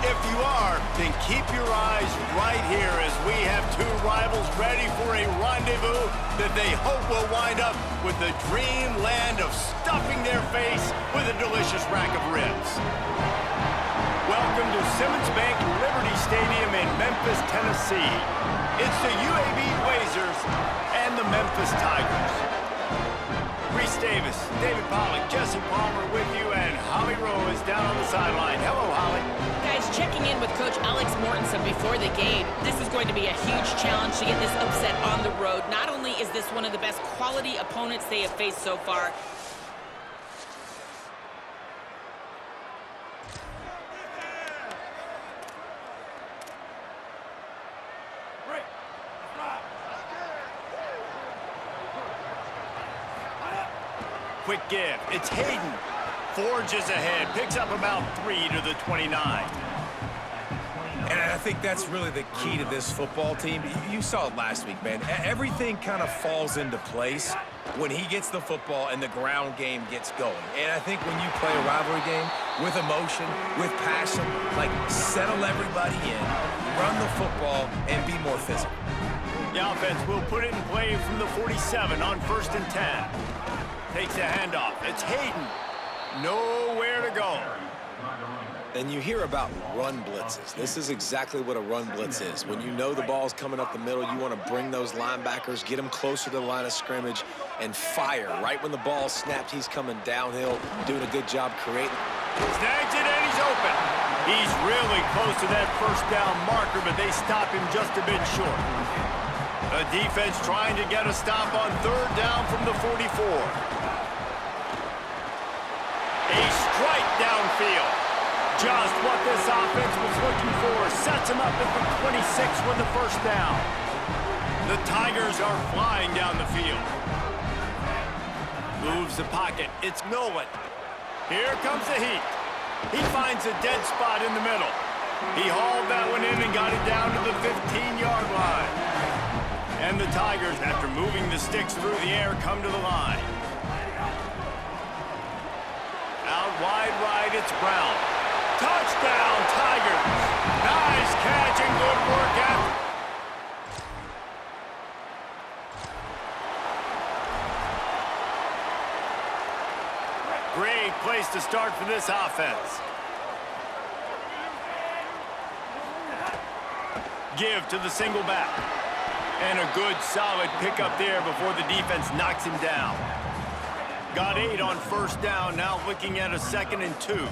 If you are, then keep your eyes right here as we have two rivals ready for a rendezvous that they hope will wind up with the dreamland of stuffing their face with a delicious rack of ribs. Welcome to Simmons Bank Liberty Stadium in Memphis, Tennessee. It's the UAB Blazers and the Memphis Tigers. Reese Davis, David Pollack, Jesse Palmer with you, and Holly Rowe is down on the sideline. Hello, Holly. Guys, checking in with Coach Alex Mortensen before the game. This is going to be a huge challenge to get this upset on the road. Not only is this one of the best quality opponents they have faced so far, quick give. It's Hayden. Forges ahead. Picks up about 3 to the 29. And I think that's really the key to this football team. You saw it last week, man. Everything kind of falls into place when he gets the football and the ground game gets going. And I think when you play a rivalry game with emotion, with passion, like settle everybody in, run the football, and be more physical. The offense will put it in play from the 47 on 1st and 10. Takes a handoff. It's Hayden. Nowhere to go. And you hear about run blitzes. This is exactly what a run blitz is. When you know the ball's coming up the middle, you want to bring those linebackers, get them closer to the line of scrimmage, and fire. Right when the ball's snapped, he's coming downhill, doing a good job creating. Snags it, and he's open. He's really close to that first down marker, but they stop him just a bit short. The defense trying to get a stop on 3rd down from the 44. A strike downfield. Just what this offense was looking for. Sets him up at the 26 with the first down. The Tigers are flying down the field. Moves the pocket. It's Nolan. Here comes the heat. He finds a dead spot in the middle. He hauled that one in and got it down to the 15-yard line. And the Tigers, after moving the sticks through the air, come to the line. Out wide right, it's Brown. Touchdown, Tigers! Nice catch and good work after. Great place to start for this offense. Give to the single back. And a good, solid pickup there before the defense knocks him down. Got 8 on 1st down, now looking at a 2nd and 2.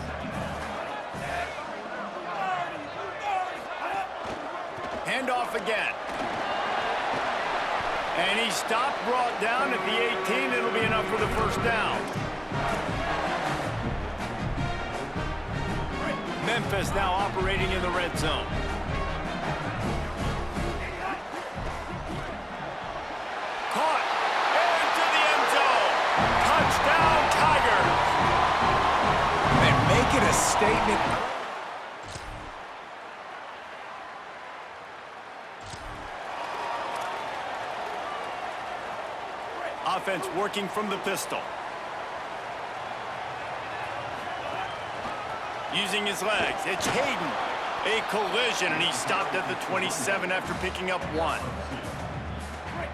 Handoff again. And he stopped, brought down at the 18. It'll be enough for the first down. Memphis now operating in the red zone. Caught. Into the end zone. Touchdown, Tigers. And make it a statement. Offense working from the pistol. Using his legs. It's Hayden. A collision, and he stopped at the 27 after picking up 1.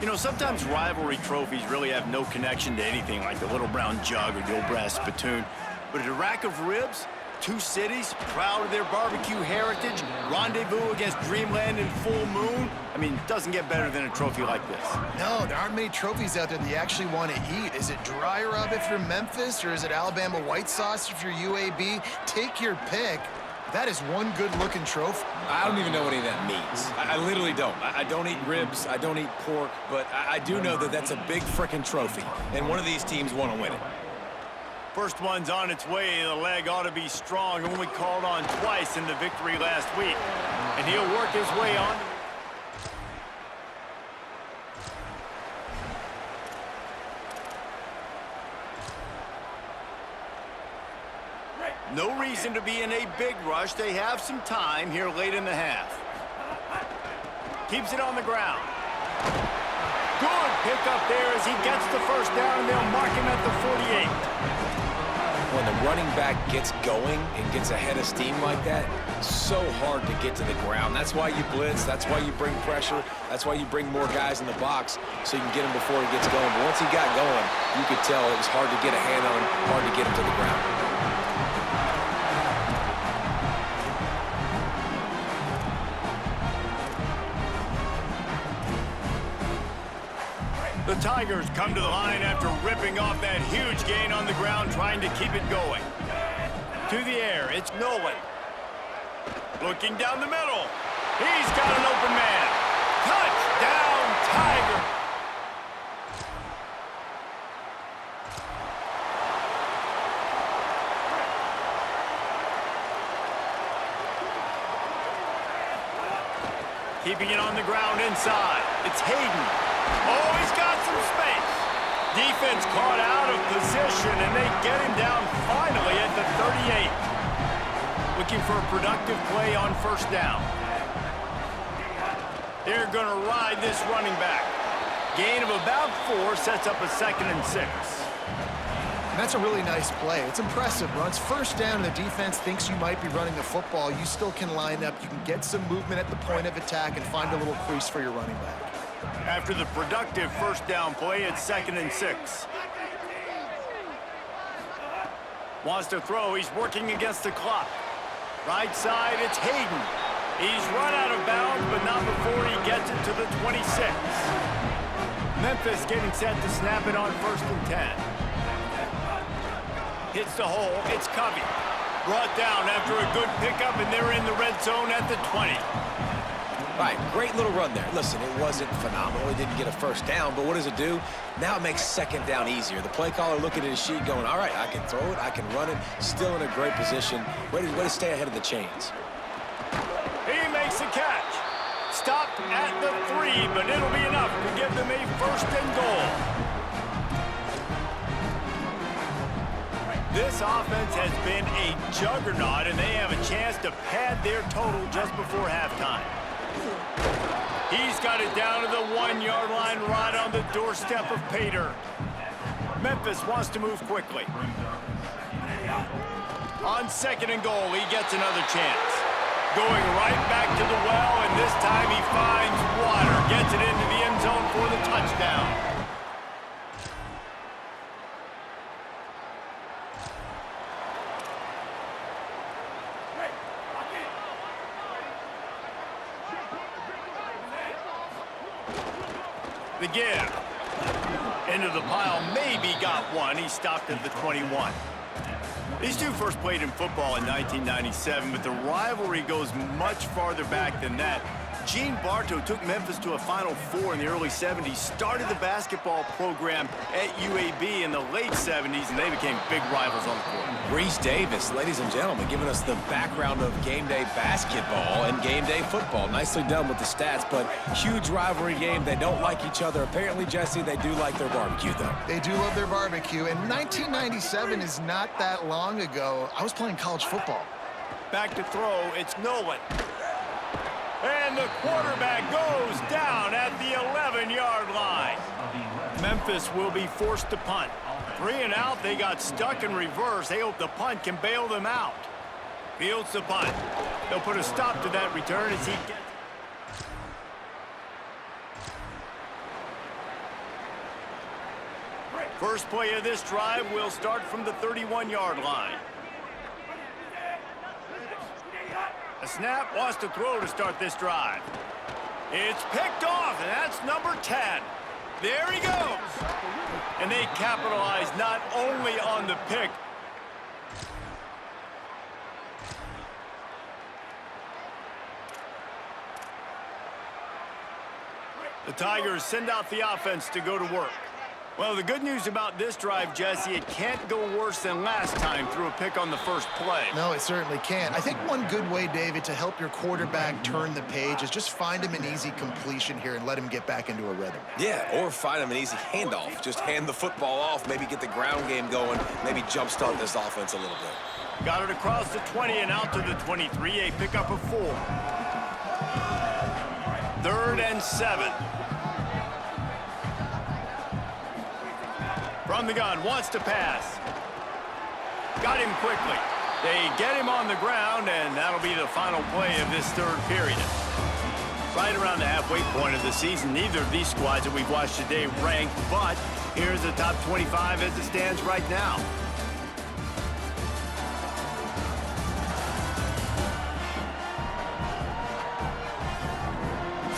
You know, sometimes rivalry trophies really have no connection to anything like the little brown jug or the old brass spittoon. But a rack of ribs, 2 cities, proud of their barbecue heritage, rendezvous against Dreamland in full moon. I mean, it doesn't get better than a trophy like this. No, there aren't many trophies out there that you actually want to eat. Is it dry rub if you're Memphis, or is it Alabama white sauce if you're UAB? Take your pick. That is one good-looking trophy. I don't even know what any of that means. I literally don't. I don't eat ribs. I don't eat pork. But I do know that that's a big frickin' trophy, and one of these teams want to win it. First one's on its way. The leg ought to be strong. Only called on twice in the victory last week. And he'll work his way on. No reason to be in a big rush. They have some time here late in the half. Keeps it on the ground. Good pickup there as he gets the first down, and they'll mark him at the 48. when the running back gets going and gets ahead of steam like that, so hard to get to the ground. That's why you blitz. That's why you bring pressure. That's why you bring more guys in the box so you can get him before he gets going. But once he got going, you could tell it was hard to get a hand on him, hard to get him to the ground. The Tigers come to the line after ripping off that huge gain on the ground, trying to keep it going. To the air, it's Nolan. Looking down the middle. He's got an open man. Touchdown, Tiger! Keeping it on the ground inside. It's Hayden. Oh, he's got some space. Defense caught out of position, and they get him down finally at the 38. Looking for a productive play on first down. They're going to ride this running back. Gain of about 4 sets up a 2nd and 6. And that's a really nice play. It's impressive. Runs first down, and the defense thinks you might be running the football. You still can line up. You can get some movement at the point of attack and find a little crease for your running back. After the productive first down play, it's 2nd and 6. Wants to throw. He's working against the clock. Right side, it's Hayden. He's run out of bounds, but not before he gets it to the 26. Memphis getting set to snap it on 1st and 10. Hits the hole. It's Covey. Brought down after a good pickup, and they're in the red zone at the 20. All right, great little run there. Listen, it wasn't phenomenal. He didn't get a first down, but what does it do? Now it makes 2nd down easier. The play caller looking at his sheet going, all right, I can throw it, I can run it, still in a great position, ready to stay ahead of the chains. He makes a catch. Stopped at the 3, but it'll be enough to give them a 1st and goal. This offense has been a juggernaut, and they have a chance to pad their total just before halftime. He's got it down to the 1-yard line, right on the doorstep of Pater. Memphis wants to move quickly. On 2nd and goal, he gets another chance. Going right back to the well, and this time he finds water. Gets it into the end zone for the touchdown. The give. Into the pile, maybe got one. He stopped at the 21. These two first played in football in 1997, but the rivalry goes much farther back than that. Gene Bartow took Memphis to a Final Four in the early 70s, started the basketball program at UAB in the late 70s, and they became big rivals on the court. Reese Davis, ladies and gentlemen, giving us the background of game day basketball and game day football. Nicely done with the stats, but huge rivalry game. They don't like each other. Apparently, Jesse, they do like their barbecue, though. They do love their barbecue, and 1997 is not that long ago. I was playing college football. Back to throw, it's Nolan. And the quarterback goes down at the 11-yard line. Memphis will be forced to punt. 3 and out, they got stuck in reverse. They hope the punt can bail them out. Fields the punt. They'll put a stop to that return as he gets... First play of this drive will start from the 31-yard line. A snap, wants to throw to start this drive. It's picked off, and that's number 10. There he goes. And they capitalize not only on the pick. The Tigers send out the offense to go to work. Well, the good news about this drive, Jesse, it can't go worse than last time through a pick on the first play. No, it certainly can't. I think one good way, David, to help your quarterback turn the page is just find him an easy completion here and let him get back into a rhythm. Yeah, or find him an easy handoff. Just hand the football off, maybe get the ground game going, maybe jumpstart this offense a little bit. Got it across the 20 and out to the 23, a pickup of 4. 3rd and 7. From the gun, wants to pass. Got him quickly. They get him on the ground, and that'll be the final play of this third period. Right around the halfway point of the season, neither of these squads that we've watched today rank, but here's the top 25 as it stands right now.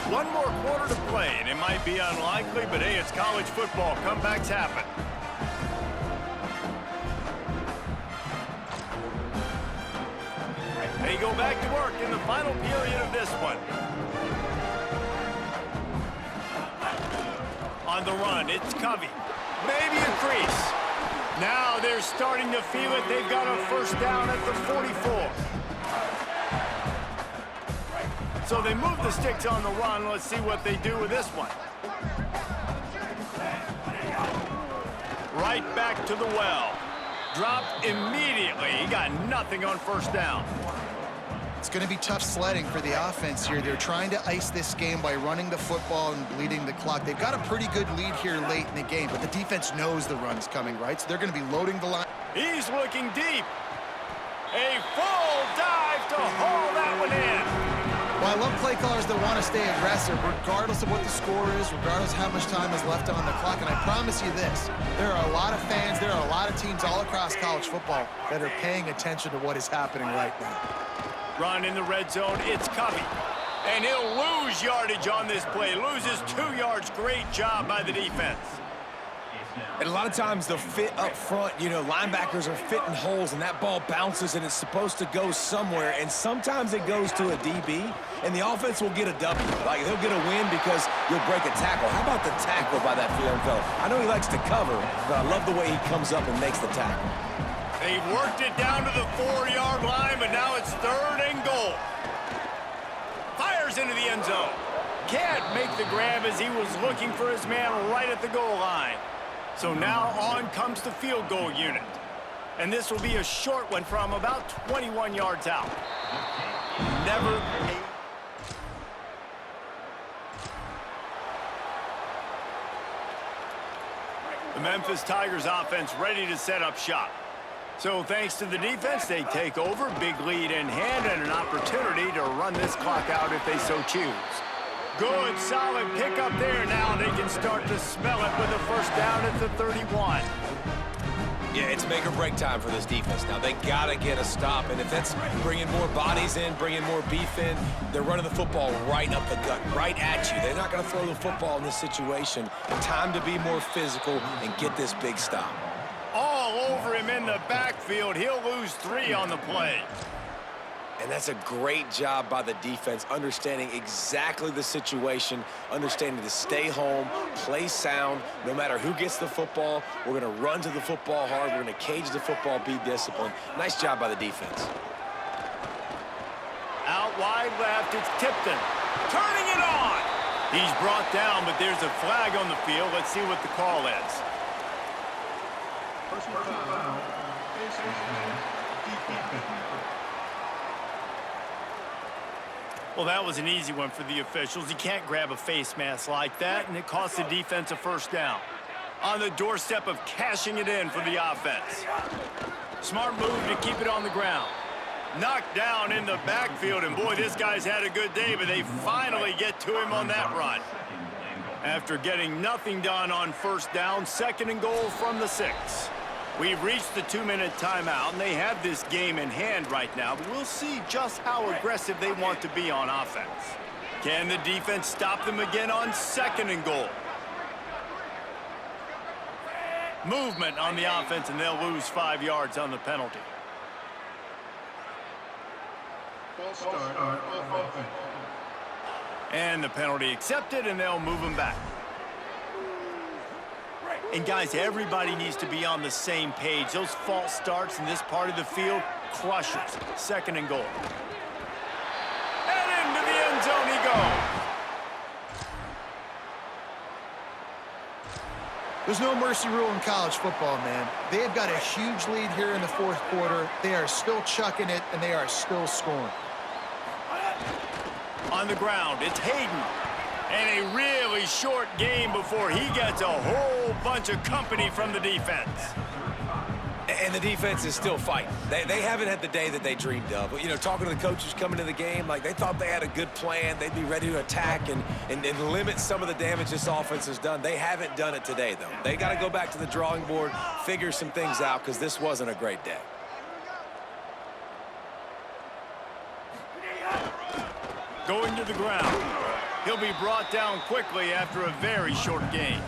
One more quarter to play, and it might be unlikely, but hey, it's college football. Comebacks happen. They go back to work in the final period of this one. On the run, it's Covey. Maybe a crease. Now they're starting to feel it. They've got a first down at the 44. So they move the sticks on the run. Let's see what they do with this one. Right back to the well. Dropped immediately. He got nothing on first down. It's going to be tough sledding for the offense here. They're trying to ice this game by running the football and bleeding the clock. They've got a pretty good lead here late in the game, but the defense knows the run's coming, right? So they're going to be loading the line. He's looking deep. A full dive to haul that one in. Well, I love play callers that want to stay aggressive, regardless of what the score is, regardless of how much time is left on the clock. And I promise you this, there are a lot of fans, there are a lot of teams all across college football that are paying attention to what is happening right now. Run in the red zone, it's Covey. And he'll lose yardage on this play. Loses 2 yards. Great job by the defense. And a lot of times the fit up front, you know, linebackers are fitting holes and that ball bounces and it's supposed to go somewhere, and sometimes it goes to a DB and the offense will get a W. Like, they'll get a win because you'll break a tackle. How about the tackle by that young fella? I know he likes to cover, but I love the way he comes up and makes the tackle. They've worked it down to the 4-yard line, but now it's 3rd and goal. Fires into the end zone. Can't make the grab as he was looking for his man right at the goal line. So now on comes the field goal unit. And this will be a short one from about 21 yards out. Never a... The Memphis Tigers offense ready to set up shop. So thanks to the defense, they take over, big lead in hand, and an opportunity to run this clock out if they so choose. Good, solid pickup there. Now they can start to smell it with a first down at the 31. Yeah, it's make or break time for this defense. Now, they got to get a stop, and if that's bringing more bodies in, bringing more beef in, they're running the football right up the gut, right at you. They're not going to throw the football in this situation. Time to be more physical and get this big stop. All over him in the backfield. He'll lose 3 on the play. And that's a great job by the defense, understanding exactly the situation, understanding to stay home, play sound. No matter who gets the football, we're going to run to the football hard. We're going to cage the football, be disciplined. Nice job by the defense. Out wide left, it's Tipton. Turning it on. He's brought down, but there's a flag on the field. Let's see what the call is. Well, that was an easy one for the officials. You can't grab a face mask like that, and it cost the defense a first down. On the doorstep of cashing it in for the offense. Smart move to keep it on the ground. Knocked down in the backfield, and boy, this guy's had a good day, but they finally get to him on that run. After getting nothing done on first down, 2nd and goal from the 6. We've reached the 2-minute timeout, and they have this game in hand right now, but we'll see just how aggressive they want to be on offense. Can the defense stop them again on 2nd and goal? Movement on the offense, and they'll lose 5 yards on the penalty. And the penalty accepted, and they'll move them back. And guys, everybody needs to be on the same page. Those false starts in this part of the field, crushers. 2nd and goal. And into the end zone he goes. There's no mercy rule in college football, man. They've got a huge lead here in the 4th quarter. They are still chucking it, and they are still scoring. On the ground, it's Hayden. And a really short game before he gets a whole bunch of company from the defense. And the defense is still fighting. They haven't had the day that they dreamed of. But, you know, talking to the coaches coming to the game, like they thought they had a good plan. They'd be ready to attack and limit some of the damage this offense has done. They haven't done it today, though. They got to go back to the drawing board, figure some things out, because this wasn't a great day. Going to the ground. He'll be brought down quickly after a very short gain.